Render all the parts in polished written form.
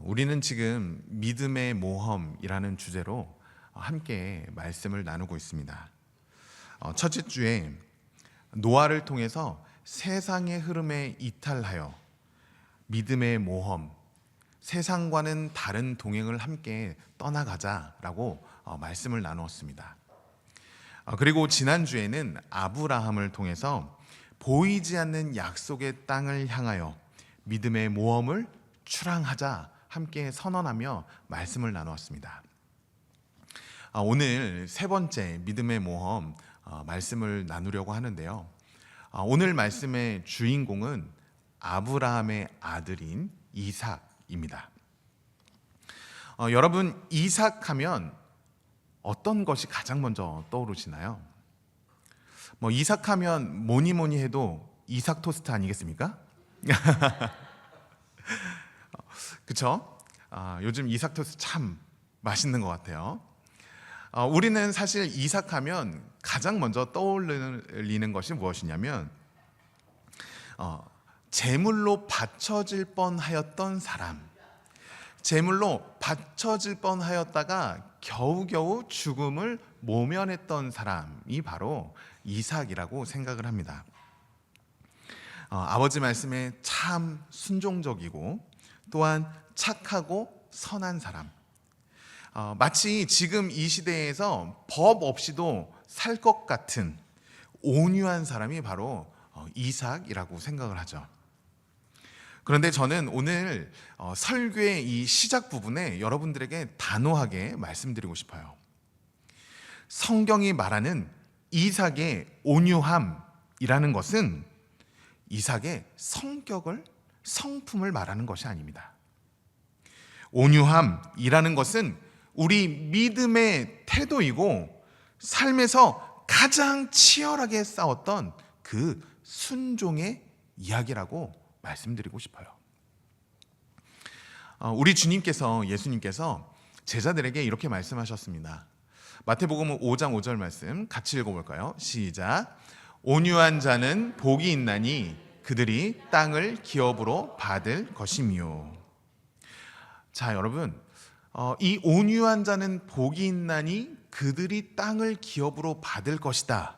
우리는 지금 믿음의 모험이라는 주제로 함께 말씀을 나누고 있습니다. 첫째 주에 노아를 통해서 세상의 흐름에 이탈하여 믿음의 모험, 세상과는 다른 동행을 함께 떠나가자라고 말씀을 나누었습니다. 그리고 지난주에는 아브라함을 통해서 보이지 않는 약속의 땅을 향하여 믿음의 모험을 출항하자 함께 선언하며 말씀을 나누었습니다. 오늘 세 번째 믿음의 모험 말씀을 나누려고 하는데요. 오늘 말씀의 주인공은 아브라함의 아들인 이삭입니다. 여러분, 이삭하면 어떤 것이 가장 먼저 떠오르시나요? 이삭하면 뭐니 해도 이삭 토스트 아니겠습니까? 그쵸? 요즘 이삭 토스트 참 맛있는 것 같아요. 우리는 사실 이삭하면 가장 먼저 떠올리는 것이 무엇이냐면 제물로 바쳐질 뻔하였던 사람, 제물로 바쳐질 뻔하였다가 겨우겨우 죽음을 모면했던 사람이 바로 이삭이라고 생각을 합니다. 아버지 말씀에 참 순종적이고 또한 착하고 선한 사람, 마치 지금 이 시대에서 법 없이도 살 것 같은 온유한 사람이 바로 이삭이라고 생각을 하죠. 그런데 저는 오늘 설교의 이 시작 부분에 여러분들에게 단호하게 말씀드리고 싶어요. 성경이 말하는 이삭의 온유함이라는 것은 이삭의 성품을 말하는 것이 아닙니다. 온유함이라는 것은 우리 믿음의 태도이고 삶에서 가장 치열하게 싸웠던 그 순종의 이야기라고 말씀드리고 싶어요. 우리 예수님께서 제자들에게 이렇게 말씀하셨습니다. 마태복음 5장 5절 말씀 같이 읽어볼까요? 시작. 온유한 자는 복이 있나니 그들이 땅을 기업으로 받을 것이며. 자, 여러분, 이 온유한 자는 복이 있나니 그들이 땅을 기업으로 받을 것이다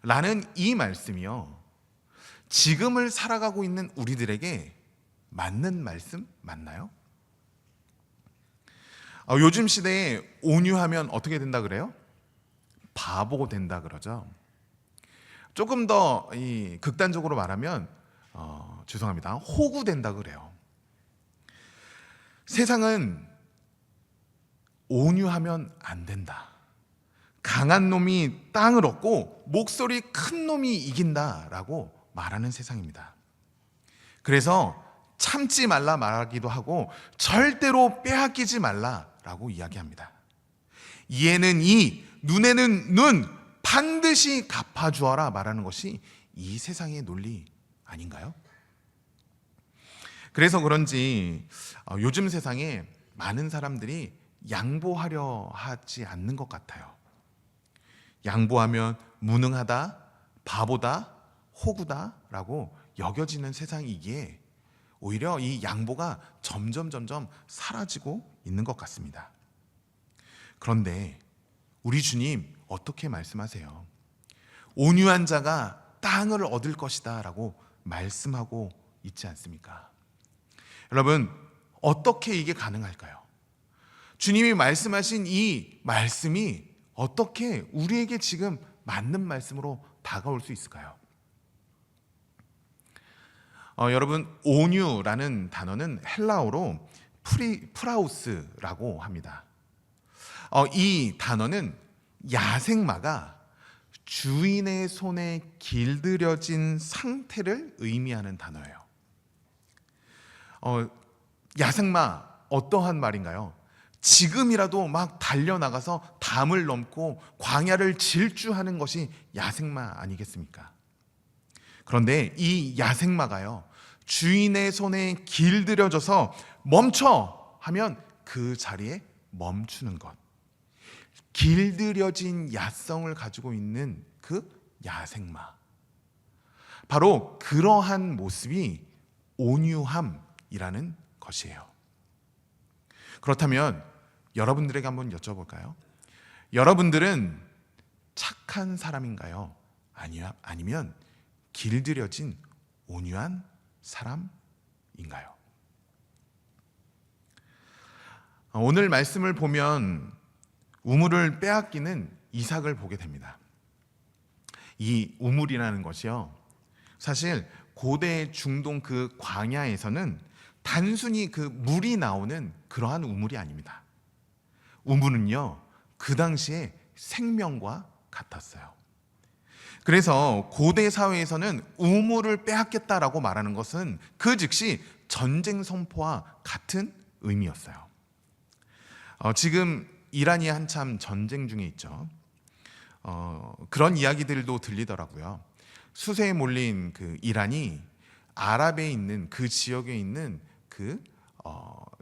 라는 이 말씀이요, 지금을 살아가고 있는 우리들에게 맞는 말씀 맞나요? 요즘 시대에 온유하면 어떻게 된다 그래요? 바보 된다 그러죠. 조금 더 극단적으로 말하면 죄송합니다, 호구 된다 그래요. 세상은 온유하면 안 된다, 강한 놈이 땅을 얻고 목소리 큰 놈이 이긴다라고 말하는 세상입니다. 그래서 참지 말라 말하기도 하고 절대로 빼앗기지 말라라고 이야기합니다. 이에는 이, 눈에는 눈, 반드시 갚아주어라 말하는 것이 이 세상의 논리 아닌가요? 그래서 그런지 요즘 세상에 많은 사람들이 양보하려 하지 않는 것 같아요. 양보하면 무능하다, 바보다, 호구다라고 여겨지는 세상이기에 오히려 이 양보가 점점 사라지고 있는 것 같습니다. 그런데 우리 주님 어떻게 말씀하세요? 온유한 자가 땅을 얻을 것이다 라고 말씀하고 있지 않습니까? 여러분, 어떻게 이게 가능할까요? 주님이 말씀하신 이 말씀이 어떻게 우리에게 지금 맞는 말씀으로 다가올 수 있을까요? 여러분, 온유라는 단어는 헬라어로 프라우스라고 합니다. 이 단어는 야생마가 주인의 손에 길들여진 상태를 의미하는 단어예요. 야생마 어떠한 말인가요? 지금이라도 막 달려나가서 담을 넘고 광야를 질주하는 것이 야생마 아니겠습니까? 그런데 이 야생마가요, 주인의 손에 길들여져서 멈춰 하면 그 자리에 멈추는 것, 길들여진 야성을 가지고 있는 그 야생마, 바로 그러한 모습이 온유함이라는 것이에요. 그렇다면 여러분들에게 한번 여쭤볼까요? 여러분들은 착한 사람인가요? 아니면 길들여진 온유한 사람인가요? 오늘 말씀을 보면 우물을 빼앗기는 이삭을 보게 됩니다. 이 우물이라는 것이요, 사실 고대 중동 그 광야에서는 단순히 그 물이 나오는 그러한 우물이 아닙니다. 우물은요, 그 당시에 생명과 같았어요. 그래서 고대 사회에서는 우물을 빼앗겠다라고 말하는 것은 그 즉시 전쟁 선포와 같은 의미였어요. 지금 이란이 한참 전쟁 중에 있죠. 그런 이야기들도 들리더라고요. 수세에 몰린 그 이란이 아랍에 있는 그 지역에 있는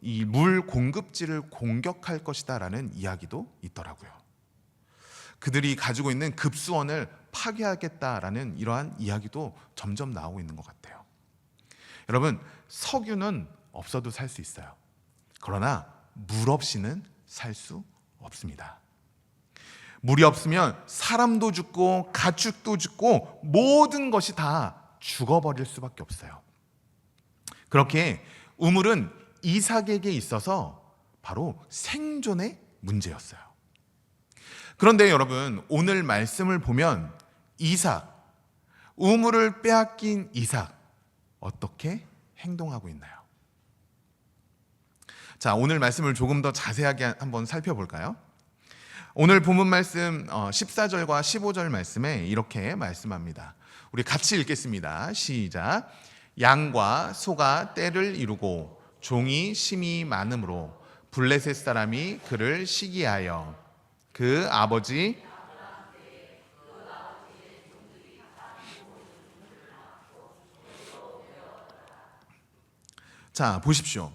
이 물 공급지를 공격할 것이다라는 이야기도 있더라고요. 그들이 가지고 있는 급수원을 파괴하겠다라는 이러한 이야기도 점점 나오고 있는 것 같아요. 여러분, 석유는 없어도 살 수 있어요. 그러나 물 없이는 살 수 없습니다. 물이 없으면 사람도 죽고 가축도 죽고 모든 것이 다 죽어버릴 수밖에 없어요. 그렇게 우물은 이삭에게 있어서 바로 생존의 문제였어요. 그런데 여러분, 오늘 말씀을 보면 우물을 빼앗긴 이삭, 어떻게 행동하고 있나요? 자, 오늘 말씀을 조금 더 자세하게 한번 살펴볼까요? 오늘 본문 말씀 14절과 15절 말씀에 이렇게 말씀합니다. 우리 같이 읽겠습니다. 시작. 양과 소가 떼를 이루고 종이 심이 많음으로 블레셋 사람이 그를 시기하여 그 아버지 자, 보십시오.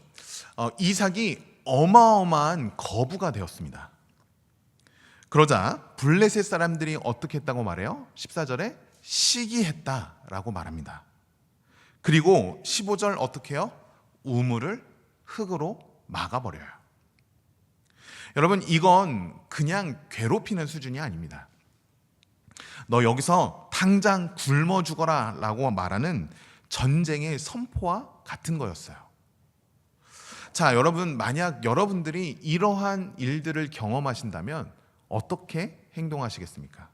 이삭이 어마어마한 거부가 되었습니다. 그러자 블레셋 사람들이 어떻게 했다고 말해요? 14절에 시기했다라고 말합니다. 그리고 15절 어떻게 해요? 우물을 흙으로 막아버려요. 여러분, 이건 그냥 괴롭히는 수준이 아닙니다. 너 여기서 당장 굶어 죽어라 라고 말하는 전쟁의 선포와 같은 거였어요. 자, 여러분, 만약 여러분들이 이러한 일들을 경험하신다면 어떻게 행동하시겠습니까?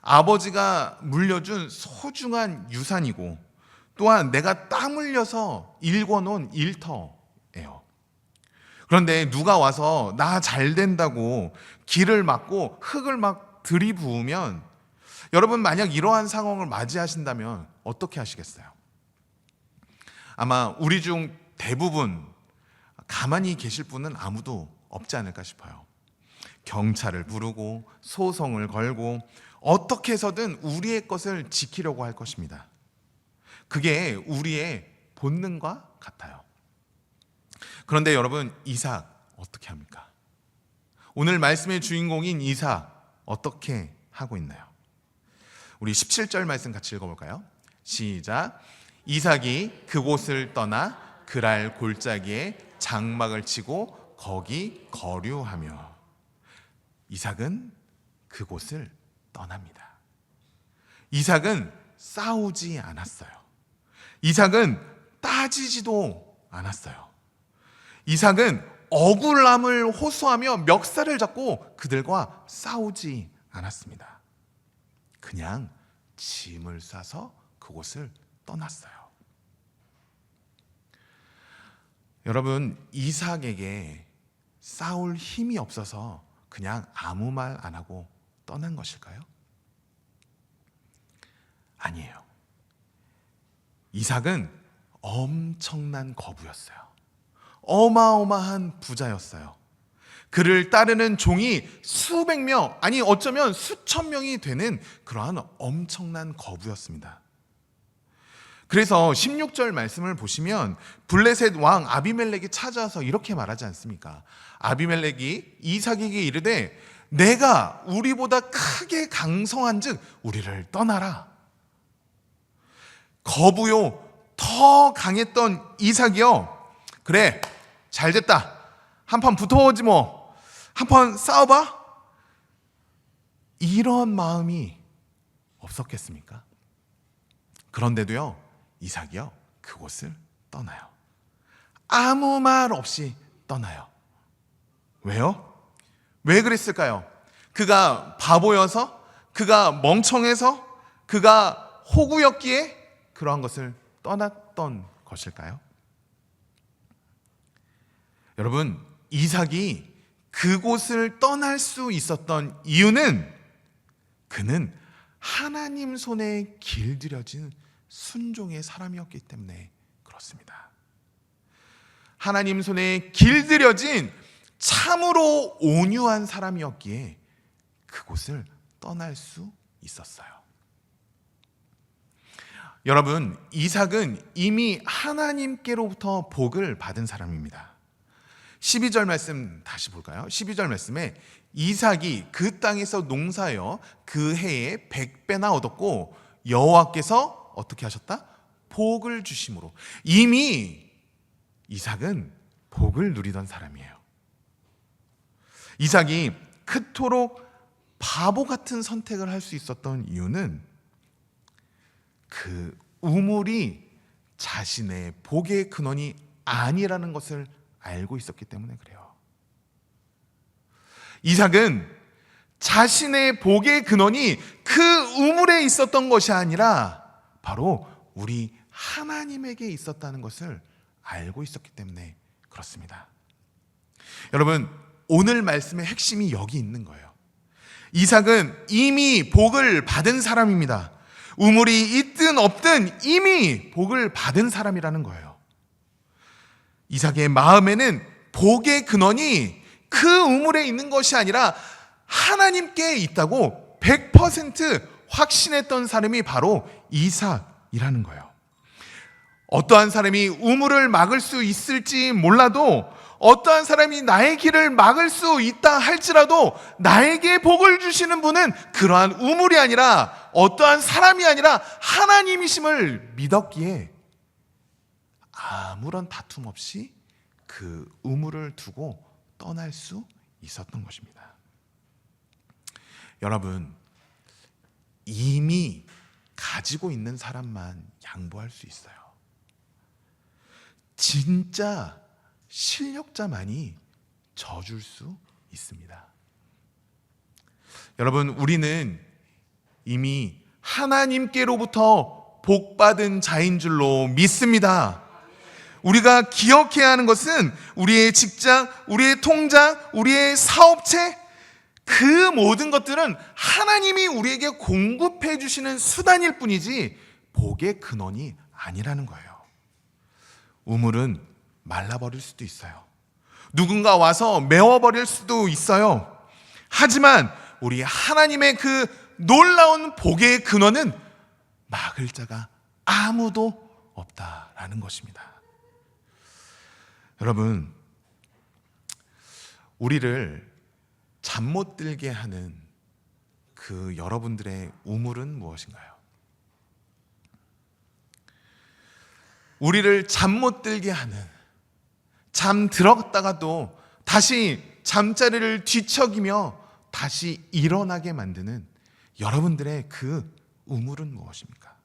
아버지가 물려준 소중한 유산이고 또한 내가 땀 흘려서 일궈놓은 일터예요. 그런데 누가 와서 나 잘 된다고 길을 막고 흙을 막 들이부으면 여러분, 만약 이러한 상황을 맞이하신다면 어떻게 하시겠어요? 아마 우리 중 대부분 가만히 계실 분은 아무도 없지 않을까 싶어요. 경찰을 부르고 소송을 걸고 어떻게 해서든 우리의 것을 지키려고 할 것입니다. 그게 우리의 본능과 같아요. 그런데 여러분, 이삭 어떻게 합니까? 오늘 말씀의 주인공인 이삭 어떻게 하고 있나요? 우리 17절 말씀 같이 읽어볼까요? 시작. 이삭이 그곳을 떠나 그랄 골짜기에 장막을 치고 거기 거류하며. 이삭은 그곳을 떠납니다. 이삭은 싸우지 않았어요. 이삭은 따지지도 않았어요. 이삭은 억울함을 호소하며 멱살을 잡고 그들과 싸우지 않았습니다. 그냥 짐을 싸서 그곳을 떠났어요. 여러분, 이삭에게 싸울 힘이 없어서 그냥 아무 말 안 하고 떠난 것일까요? 아니에요. 이삭은 엄청난 거부였어요. 어마어마한 부자였어요. 그를 따르는 종이 수백 명, 아니 어쩌면 수천 명이 되는 그러한 엄청난 거부였습니다. 그래서 16절 말씀을 보시면 블레셋 왕 아비멜렉이 찾아와서 이렇게 말하지 않습니까? 아비멜렉이 이삭에게 이르되 내가 우리보다 크게 강성한즉 우리를 떠나라. 거부요 더 강했던 이삭이요, 그래 잘됐다, 한판 붙어보지 뭐, 한판 싸워봐? 이런 마음이 없었겠습니까? 그런데도요, 이삭이요, 그곳을 떠나요. 아무 말 없이 떠나요. 왜요? 왜 그랬을까요? 그가 바보여서? 그가 멍청해서? 그가 호구였기에 그러한 것을 떠났던 것일까요? 여러분, 이삭이 그곳을 떠날 수 있었던 이유는 그는 하나님 손에 길들여진 순종의 사람이었기 때문에 그렇습니다. 하나님 손에 길들여진 참으로 온유한 사람이었기에 그곳을 떠날 수 있었어요. 여러분, 이삭은 이미 하나님께로부터 복을 받은 사람입니다. 12절 말씀 다시 볼까요? 12절 말씀에 이삭이 그 땅에서 농사하여 그 해에 100배나 얻었고 여호와께서 어떻게 하셨다? 복을 주심으로. 이미 이삭은 복을 누리던 사람이에요. 이삭이 그토록 바보 같은 선택을 할 수 있었던 이유는 그 우물이 자신의 복의 근원이 아니라는 것을 알고 있었기 때문에 그래요. 이삭은 자신의 복의 근원이 그 우물에 있었던 것이 아니라 바로 우리 하나님에게 있었다는 것을 알고 있었기 때문에 그렇습니다. 여러분, 오늘 말씀의 핵심이 여기 있는 거예요. 이삭은 이미 복을 받은 사람입니다. 우물이 있든 없든 이미 복을 받은 사람이라는 거예요. 이삭의 마음에는 복의 근원이 그 우물에 있는 것이 아니라 하나님께 있다고 100% 확신했던 사람이 바로 이삭이라는 거예요. 어떠한 사람이 우물을 막을 수 있을지 몰라도, 어떠한 사람이 나의 길을 막을 수 있다 할지라도 나에게 복을 주시는 분은 그러한 우물이 아니라, 어떠한 사람이 아니라 하나님이심을 믿었기에 아무런 다툼 없이 그 우물을 두고 떠날 수 있었던 것입니다. 여러분, 이미 가지고 있는 사람만 양보할 수 있어요. 진짜 실력자만이 져줄 수 있습니다. 여러분, 우리는 이미 하나님께로부터 복받은 자인 줄로 믿습니다. 우리가 기억해야 하는 것은 우리의 직장, 우리의 통장, 우리의 사업체, 그 모든 것들은 하나님이 우리에게 공급해 주시는 수단일 뿐이지 복의 근원이 아니라는 거예요. 우물은 말라버릴 수도 있어요. 누군가 와서 메워버릴 수도 있어요. 하지만 우리 하나님의 그 놀라운 복의 근원은 막을 자가 아무도 없다라는 것입니다. 여러분, 우리를 잠 못 들게 하는 그 여러분들의 우물은 무엇인가요? 우리를 잠 못 들게 하는, 잠 들었다가도 다시 잠자리를 뒤척이며 다시 일어나게 만드는 여러분들의 그 우물은 무엇입니까?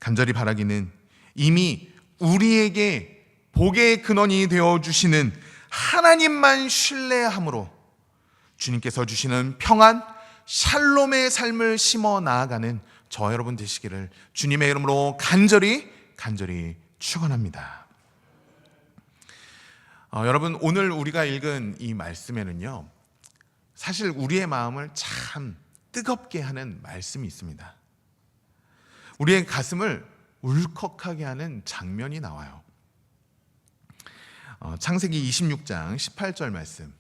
간절히 바라기는 이미 우리에게 복의 근원이 되어주시는 하나님만 신뢰함으로 주님께서 주시는 평안, 샬롬의 삶을 심어 나아가는 저 여러분 되시기를 주님의 이름으로 간절히 축원합니다. 여러분, 오늘 우리가 읽은 이 말씀에는요, 사실 우리의 마음을 참 뜨겁게 하는 말씀이 있습니다. 우리의 가슴을 울컥하게 하는 장면이 나와요. 창세기 26장 18절 말씀,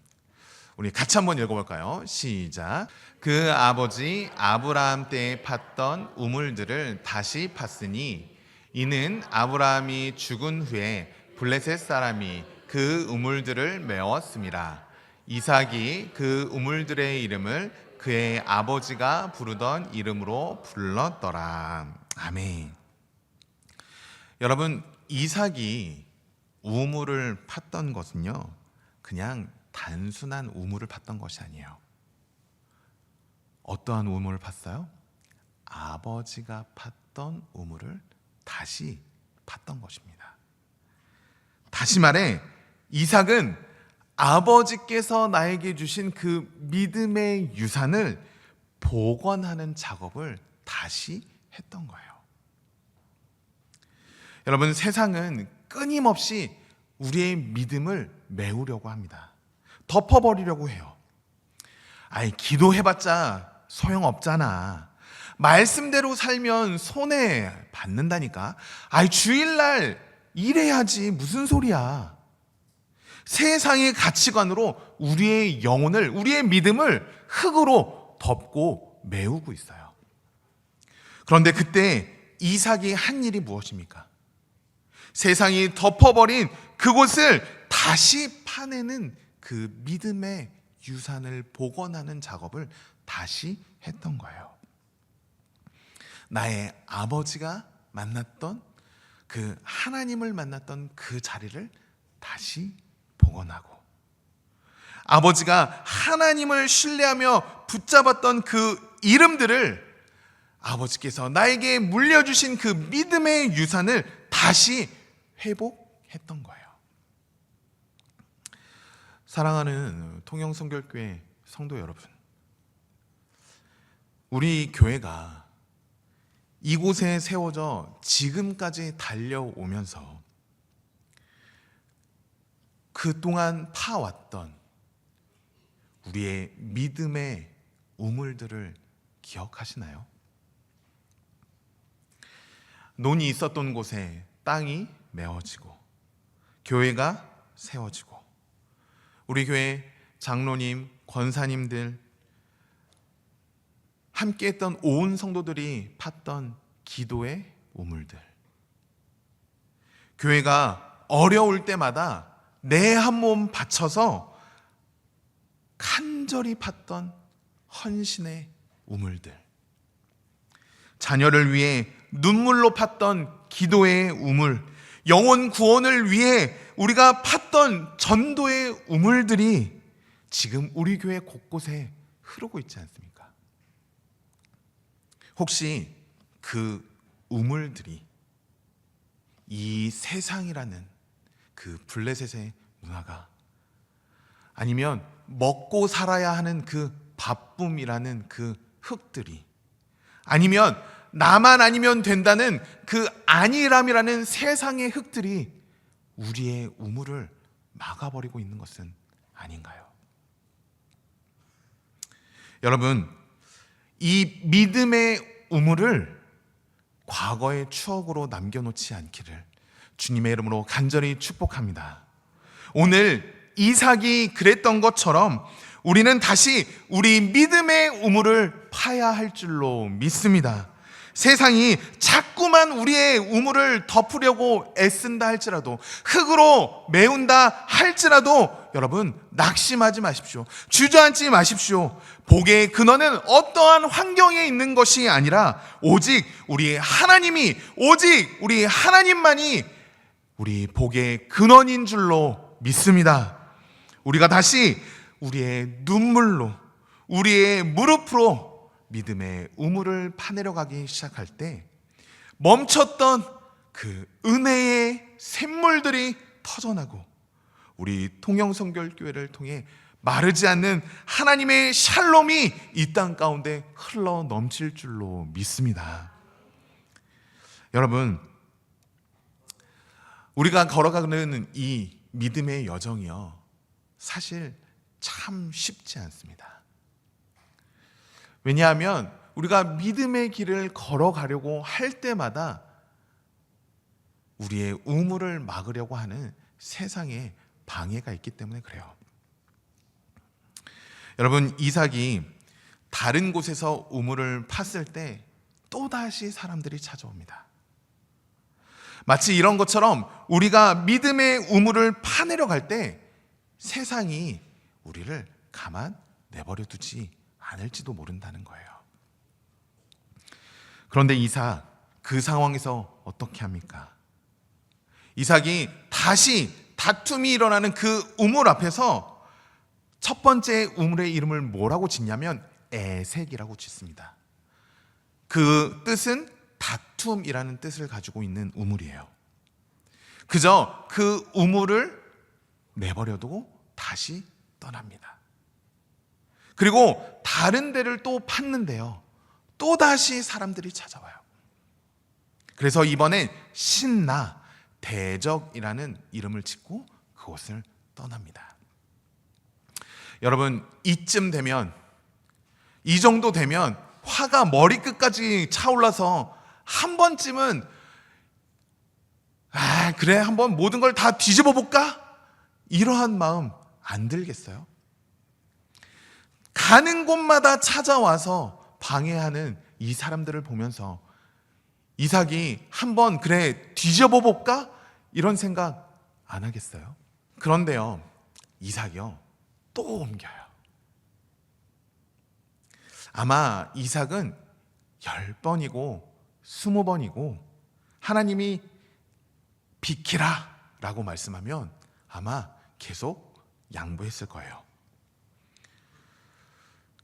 우리 같이 한번 읽어볼까요? 시작. 그 아버지 아브라함 때에 팠던 우물들을 다시 팠으니 이는 아브라함이 죽은 후에 블레셋 사람이 그 우물들을 메웠음이라. 이삭이 그 우물들의 이름을 그의 아버지가 부르던 이름으로 불렀더라. 아멘. 여러분, 이삭이 우물을 팠던 것은요, 그냥 단순한 우물을 팠던 것이 아니에요. 어떠한 우물을 팠어요? 아버지가 팠던 우물을 다시 팠던 것입니다. 다시 말해, 이삭은 아버지께서 나에게 주신 그 믿음의 유산을 복원하는 작업을 다시 했던 거예요. 여러분, 세상은 끊임없이 우리의 믿음을 메우려고 합니다. 덮어버리려고 해요. 아이, 기도해봤자 소용없잖아. 말씀대로 살면 손해 받는다니까. 아이, 주일날 일해야지 무슨 소리야. 세상의 가치관으로 우리의 영혼을, 우리의 믿음을 흙으로 덮고 메우고 있어요. 그런데 그때 이삭이 한 일이 무엇입니까? 세상이 덮어버린 그곳을 다시 파내는 그 믿음의 유산을 복원하는 작업을 다시 했던 거예요. 나의 아버지가 만났던 그 하나님을 만났던 그 자리를 다시 복원하고, 아버지가 하나님을 신뢰하며 붙잡았던 그 이름들을 아버지께서 나에게 물려주신 그 믿음의 유산을 다시 회복했던 거예요. 사랑하는 통영성결교회 성도 여러분, 우리 교회가 이곳에 세워져 지금까지 달려오면서 그동안 파왔던 우리의 믿음의 우물들을 기억하시나요? 논이 있었던 곳에 땅이 메워지고 교회가 세워지고, 우리 교회 장로님, 권사님들, 함께했던 온 성도들이 팠던 기도의 우물들, 교회가 어려울 때마다 내 한 몸 바쳐서 간절히 팠던 헌신의 우물들, 자녀를 위해 눈물로 팠던 기도의 우물, 영혼 구원을 위해 우리가 팠던 전도의 우물들이 지금 우리 교회 곳곳에 흐르고 있지 않습니까? 혹시 그 우물들이 이 세상이라는 그 블레셋의 문화가, 아니면 먹고 살아야 하는 그 바쁨이라는 그 흙들이, 아니면 나만 아니면 된다는 그 안일함이라는 세상의 흙들이 우리의 우물을 막아버리고 있는 것은 아닌가요? 여러분, 이 믿음의 우물을 과거의 추억으로 남겨놓지 않기를 주님의 이름으로 간절히 축복합니다. 오늘 이삭이 그랬던 것처럼 우리는 다시 우리 믿음의 우물을 파야 할 줄로 믿습니다. 세상이 자꾸만 우리의 우물을 덮으려고 애쓴다 할지라도, 흙으로 메운다 할지라도 여러분, 낙심하지 마십시오. 주저앉지 마십시오. 복의 근원은 어떠한 환경에 있는 것이 아니라 오직 우리 하나님이, 오직 우리 하나님만이 우리 복의 근원인 줄로 믿습니다. 우리가 다시 우리의 눈물로, 우리의 무릎으로 믿음의 우물을 파내려 가기 시작할 때 멈췄던 그 은혜의 샘물들이 터져나고 우리 통영성결교회를 통해 마르지 않는 하나님의 샬롬이 이 땅 가운데 흘러 넘칠 줄로 믿습니다. 여러분, 우리가 걸어가는 이 믿음의 여정이요, 사실 참 쉽지 않습니다. 왜냐하면 우리가 믿음의 길을 걸어가려고 할 때마다 우리의 우물을 막으려고 하는 세상의 방해가 있기 때문에 그래요. 여러분, 이삭이 다른 곳에서 우물을 팠을 때 또다시 사람들이 찾아옵니다. 마치 이런 것처럼 우리가 믿음의 우물을 파내려 갈 때 세상이 우리를 가만 내버려 두지 않을지도 모른다는 거예요. 그런데 이삭, 그 상황에서 어떻게 합니까? 이삭이 다시 다툼이 일어나는 그 우물 앞에서 첫 번째 우물의 이름을 뭐라고 짓냐면 에색이라고 짓습니다. 그 뜻은 다툼이라는 뜻을 가지고 있는 우물이에요. 그저 그 우물을 내버려두고 다시 떠납니다. 그리고 다른 데를 또 팠는데요, 또 다시 사람들이 찾아와요. 그래서 이번엔 신나 대적이라는 이름을 짓고 그곳을 떠납니다. 여러분, 이쯤 되면, 이 정도 되면 화가 머리끝까지 차올라서 한 번쯤은 그래, 한번 모든 걸 다 뒤집어 볼까? 이러한 마음 안 들겠어요? 가는 곳마다 찾아와서 방해하는 이 사람들을 보면서 이삭이 한번 그래 뒤집어 볼까? 이런 생각 안 하겠어요? 그런데요, 이삭이요 또 옮겨요. 아마 이삭은 10번이고 20번이고 하나님이 비키라 라고 말씀하면 아마 계속 양보했을 거예요.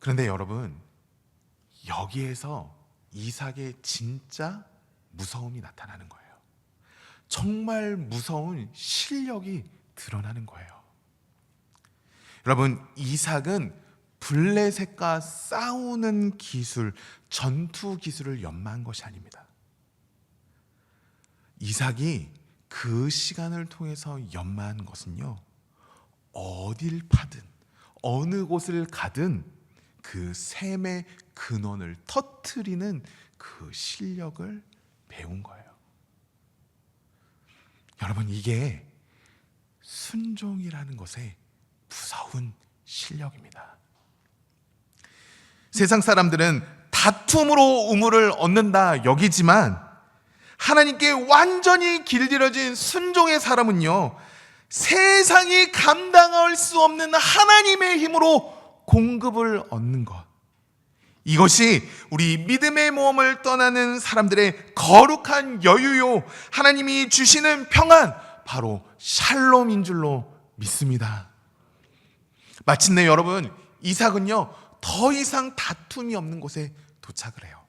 그런데 여러분, 여기에서 이삭의 진짜 무서움이 나타나는 거예요. 정말 무서운 실력이 드러나는 거예요. 여러분, 이삭은 블레셋과 싸우는 기술, 전투 기술을 연마한 것이 아닙니다. 이삭이 그 시간을 통해서 연마한 것은요, 어딜 파든 어느 곳을 가든 그 샘의 근원을 터트리는 그 실력을 배운 거예요. 여러분, 이게 순종이라는 것의 무서운 실력입니다. 세상 사람들은 다툼으로 우물을 얻는다 여기지만 하나님께 완전히 길들여진 순종의 사람은요, 세상이 감당할 수 없는 하나님의 힘으로 공급을 얻는 것, 이것이 우리 믿음의 모험을 떠나는 사람들의 거룩한 여유요, 하나님이 주시는 평안, 바로 샬롬인 줄로 믿습니다. 마침내 여러분, 이삭은요 더 이상 다툼이 없는 곳에 도착을 해요.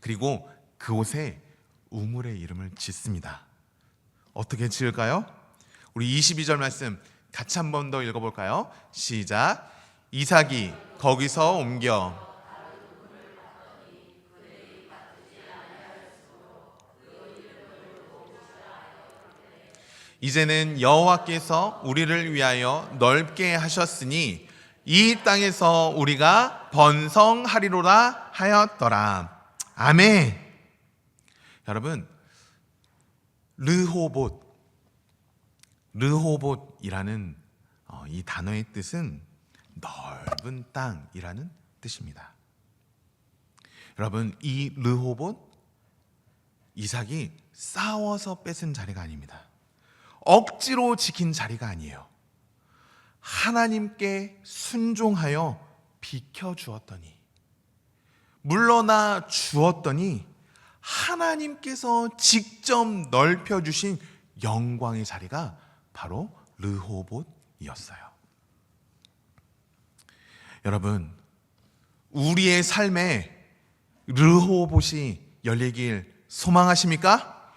그리고 그곳에 우물의 이름을 짓습니다. 어떻게 지을까요? 우리 22절 말씀 같이 한 번 더 읽어볼까요? 시작. 이삭이 거기서 옮겨 이제는 여호와께서 우리를 위하여 넓게 하셨으니 이 땅에서 우리가 번성하리로라 하였더라. 아멘. 여러분, 르호봇이라는 이 단어의 뜻은 넓은 땅이라는 뜻입니다. 여러분, 이 르호봇, 이삭이 싸워서 뺏은 자리가 아닙니다. 억지로 지킨 자리가 아니에요. 하나님께 순종하여 비켜주었더니, 물러나 주었더니 하나님께서 직접 넓혀주신 영광의 자리가 바로 르호봇이었어요. 여러분, 우리의 삶에 르호봇이 열리길 소망하십니까?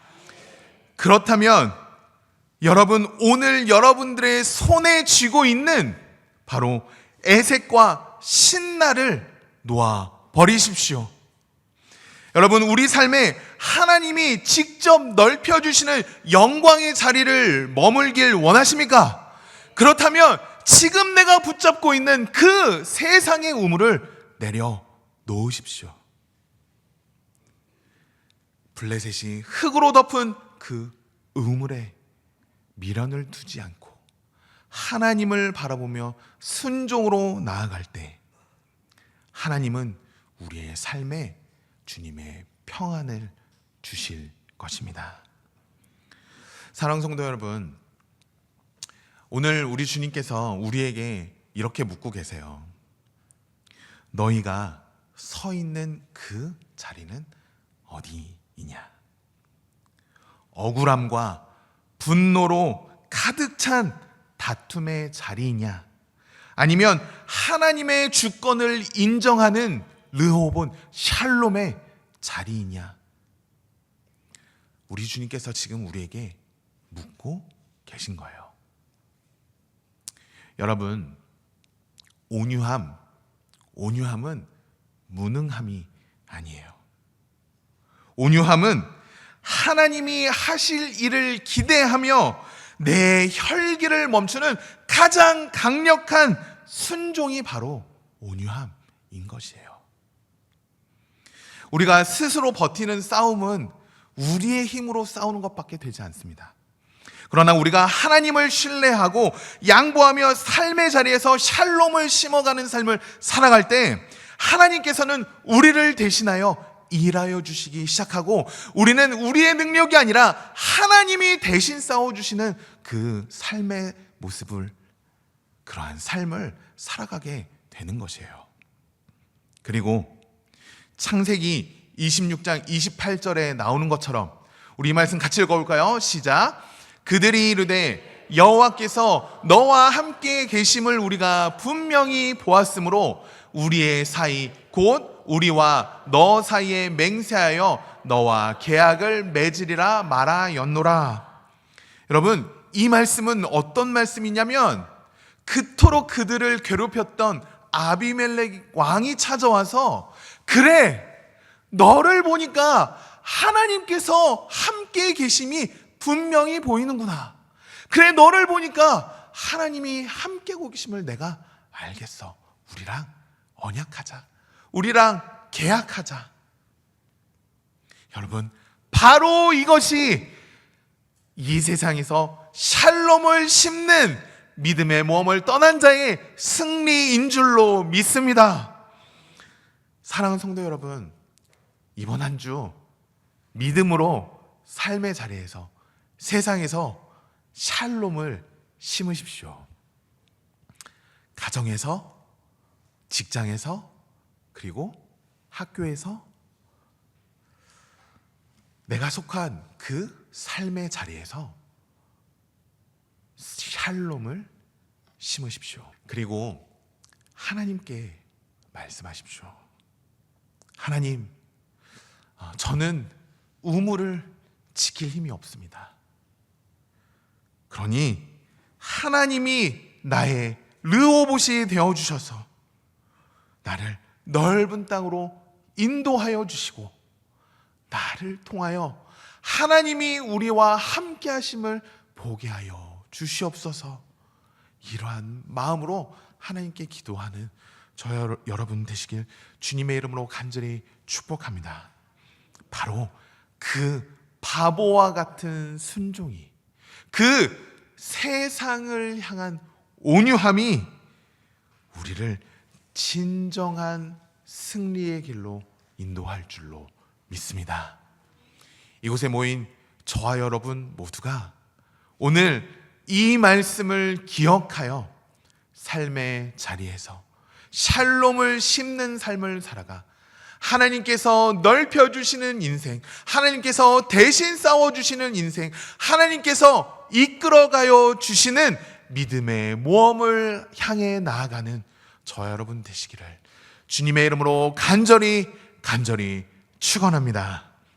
그렇다면 여러분, 오늘 여러분들의 손에 쥐고 있는 바로 에색과 신나를 놓아 버리십시오. 여러분, 우리 삶에 하나님이 직접 넓혀주시는 영광의 자리를 머물길 원하십니까? 그렇다면 지금 내가 붙잡고 있는 그 세상의 우물을 내려 놓으십시오. 블레셋이 흙으로 덮은 그 우물에 미련을 두지 않고 하나님을 바라보며 순종으로 나아갈 때 하나님은 우리의 삶에 주님의 평안을 주실 것입니다. 사랑하는 성도 여러분, 오늘 우리 주님께서 우리에게 이렇게 묻고 계세요. 너희가 서 있는 그 자리는 어디이냐? 억울함과 분노로 가득 찬 다툼의 자리이냐? 아니면 하나님의 주권을 인정하는 르호본 샬롬의 자리이냐? 우리 주님께서 지금 우리에게 묻고 계신 거예요. 여러분, 온유함은 무능함이 아니에요. 온유함은 하나님이 하실 일을 기대하며 내 혈기를 멈추는 가장 강력한 순종이 바로 온유함인 것이에요. 우리가 스스로 버티는 싸움은 우리의 힘으로 싸우는 것밖에 되지 않습니다. 그러나 우리가 하나님을 신뢰하고 양보하며 삶의 자리에서 샬롬을 심어가는 삶을 살아갈 때 하나님께서는 우리를 대신하여 일하여 주시기 시작하고 우리는 우리의 능력이 아니라 하나님이 대신 싸워주시는 그 삶의 모습을, 그러한 삶을 살아가게 되는 것이에요. 그리고 창세기 26장 28절에 나오는 것처럼 우리 이 말씀 같이 읽어볼까요? 시작. 그들이 이르되 여호와께서 너와 함께 계심을 우리가 분명히 보았으므로 우리의 사이 곧 우리와 너 사이에 맹세하여 너와 계약을 맺으리라 말하였노라. 여러분, 이 말씀은 어떤 말씀이냐면 그토록 그들을 괴롭혔던 아비멜렉 왕이 찾아와서 그래, 너를 보니까 하나님께서 함께 계심이 분명히 보이는구나. 그래, 너를 보니까 하나님이 함께 계심을 내가 알겠어. 우리랑 언약하자. 우리랑 계약하자. 여러분, 바로 이것이 이 세상에서 샬롬을 심는 믿음의 모험을 떠난 자의 승리인 줄로 믿습니다. 사랑하는 성도 여러분, 이번 한 주 믿음으로 삶의 자리에서, 세상에서 샬롬을 심으십시오. 가정에서, 직장에서, 그리고 학교에서 내가 속한 그 삶의 자리에서 샬롬을 심으십시오. 그리고 하나님께 말씀하십시오. 하나님, 저는 우물을 지킬 힘이 없습니다. 그러니 하나님이 나의 르호봇이 되어주셔서 나를 넓은 땅으로 인도하여 주시고 나를 통하여 하나님이 우리와 함께 하심을 보게 하여 주시옵소서. 이러한 마음으로 하나님께 기도하는 저 여러분 되시길 주님의 이름으로 간절히 축복합니다. 바로 그 바보와 같은 순종이, 그 세상을 향한 온유함이 우리를 진정한 승리의 길로 인도할 줄로 믿습니다. 이곳에 모인 저와 여러분 모두가 오늘 이 말씀을 기억하여 삶의 자리에서 샬롬을 심는 삶을 살아가 하나님께서 넓혀주시는 인생, 하나님께서 대신 싸워주시는 인생, 하나님께서 이끌어가여 주시는 믿음의 모험을 향해 나아가는 저 여러분 되시기를 주님의 이름으로 간절히 축원합니다.